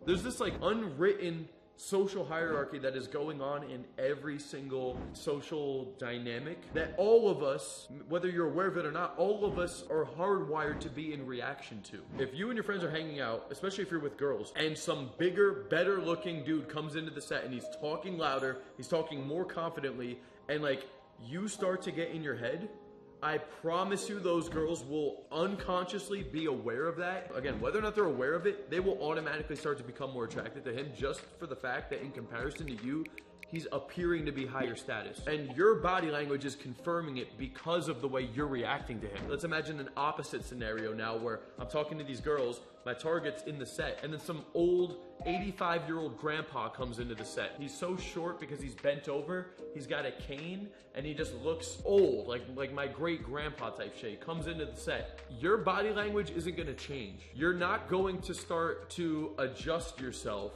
There's this like unwritten social hierarchy that is going on in every single social dynamic that all of us, whether you're aware of it or not, all of us are hardwired to be in reaction to. If you and your friends are hanging out, especially if you're with girls, and some bigger, better looking dude comes into the set and he's talking louder, he's talking more confidently, and like you start to get in your head, I promise you those girls will unconsciously be aware of that. Again, whether or not they're aware of it, they will automatically start to become more attracted to him just for the fact that in comparison to you, he's appearing to be higher status. And your body language is confirming it because of the way you're reacting to him. Let's imagine an opposite scenario now where I'm talking to these girls, my target's in the set, and then some old 85-year-old grandpa comes into the set. He's so short because he's bent over, he's got a cane, and he just looks old, like my great grandpa type shit. He comes into the set. Your body language isn't gonna change. You're not going to start to adjust yourself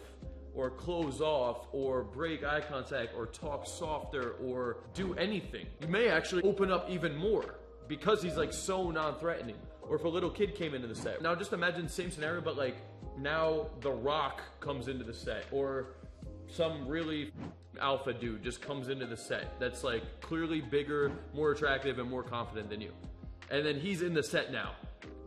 or close off, or break eye contact, or talk softer, or do anything. You may actually open up even more because he's like so non-threatening. Or if a little kid came into the set. Now just imagine the same scenario, but like now The Rock comes into the set, or some really alpha dude just comes into the set that's like clearly bigger, more attractive, and more confident than you. And then he's in the set now.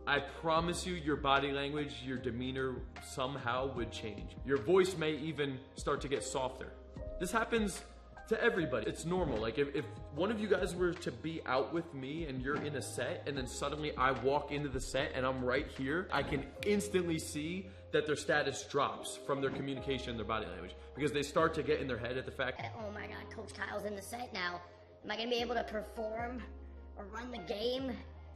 I promise you your body language, your demeanor somehow would change. Your voice may even start to get softer. This happens to everybody. It's normal. Like if one of you guys were to be out with me and you're in a set and then suddenly I walk into the set and I'm right here, I can instantly see that their status drops from their communication and their body language because they start to get in their head at the fact, oh my God, Coach Kyle's in the set now. Am I gonna be able to perform or run the game?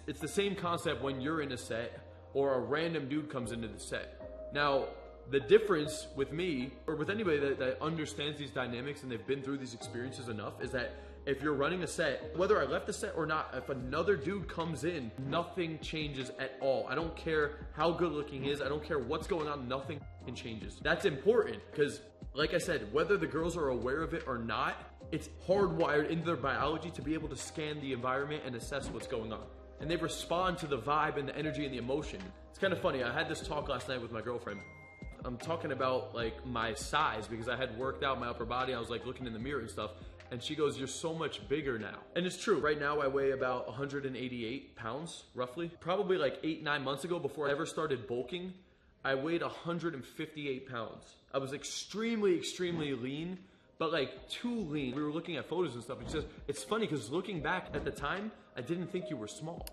It's the same concept when you're in a set or a random dude comes into the set. Now, the difference with me or with anybody that understands these dynamics and they've been through these experiences enough is that if you're running a set, whether I left the set or not, if another dude comes in, nothing changes at all. I don't care how good looking he is. I don't care what's going on. Nothing changes. That's important because, like I said, whether the girls are aware of it or not, it's hardwired into their biology to be able to scan the environment and assess what's going on. And they respond to the vibe and the energy and the emotion. It's kind of funny. I had this talk last night with my girlfriend. I'm talking about like my size because I had worked out my upper body. I was like looking in the mirror and stuff. And she goes, you're so much bigger now. And it's true. Right now I weigh about 188 pounds, roughly. Probably like 8-9 months ago before I ever started bulking, I weighed 158 pounds. I was extremely, extremely lean, but like too lean. We were looking at photos and stuff. And she says, it's funny because looking back at the time, I didn't think you were small.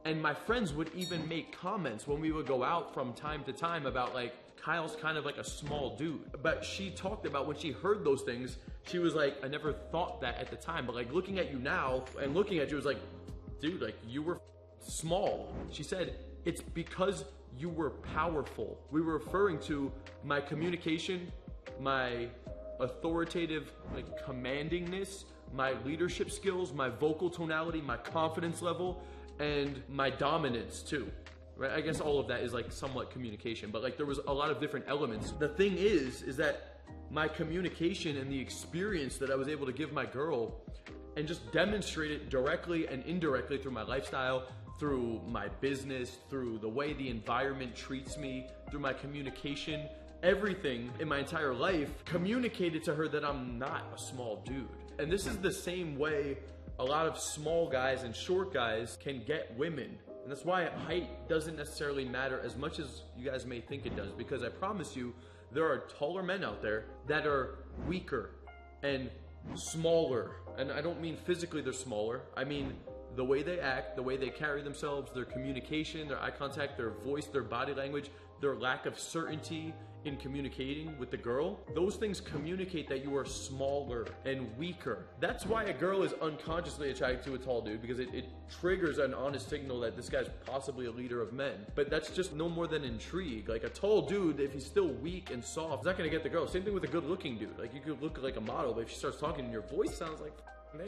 And my friends would even make comments when we would go out from time to time about like, Kyle's kind of like a small dude. But she talked about when she heard those things, she was like, I never thought that at the time. But like looking at you now and looking at you was like, dude, like you were small. She said, it's because you were powerful. We were referring to my communication, my authoritative like commandingness, my leadership skills, my vocal tonality, my confidence level, and my dominance too. Right? I guess all of that is like somewhat communication, but like there was a lot of different elements. The thing is that my communication and the experience that I was able to give my girl and just demonstrate it directly and indirectly through my lifestyle, through my business, through the way the environment treats me, through my communication, everything in my entire life communicated to her that I'm not a small dude. And this is the same way a lot of small guys and short guys can get women. And that's why height doesn't necessarily matter as much as you guys may think it does, because I promise you, there are taller men out there that are weaker and smaller. And I don't mean physically they're smaller. I mean the way they act, the way they carry themselves, their communication, their eye contact, their voice, their body language, their lack of certainty in communicating with the girl. Those things communicate that you are smaller and weaker. That's why a girl is unconsciously attracted to a tall dude, because it triggers an honest signal that this guy's possibly a leader of men. But that's just no more than intrigue. Like a tall dude, if he's still weak and soft, he's not gonna get the girl. Same thing with a good looking dude. Like you could look like a model, but if she starts talking and your voice sounds like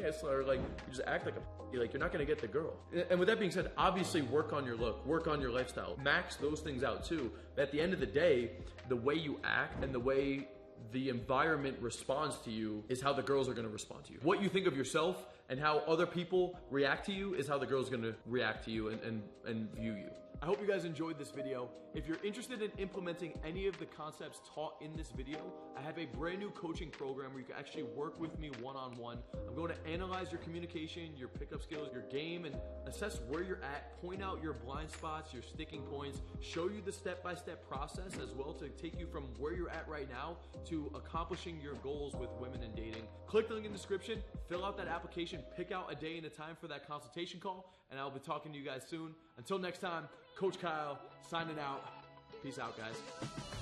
ass, or like you just act like you're not gonna get the girl. And with that being said, obviously work on your look, work on your lifestyle, max those things out too. But at the end of the day, the way you act and the way the environment responds to you is how the girls are gonna respond to you. What you think of yourself and how other people react to you is how the girl's gonna react to you and view you. I hope you guys enjoyed this video. If you're interested in implementing any of the concepts taught in this video, I have a brand new coaching program where you can actually work with me one-on-one. I'm going to analyze your communication, your pickup skills, your game, and assess where you're at, point out your blind spots, your sticking points, show you the step-by-step process as well to take you from where you're at right now to accomplishing your goals with women and dating. Click the link in the description, fill out that application, pick out a day and a time for that consultation call, and I'll be talking to you guys soon. Until next time, Coach Kyle signing out. Peace out, guys.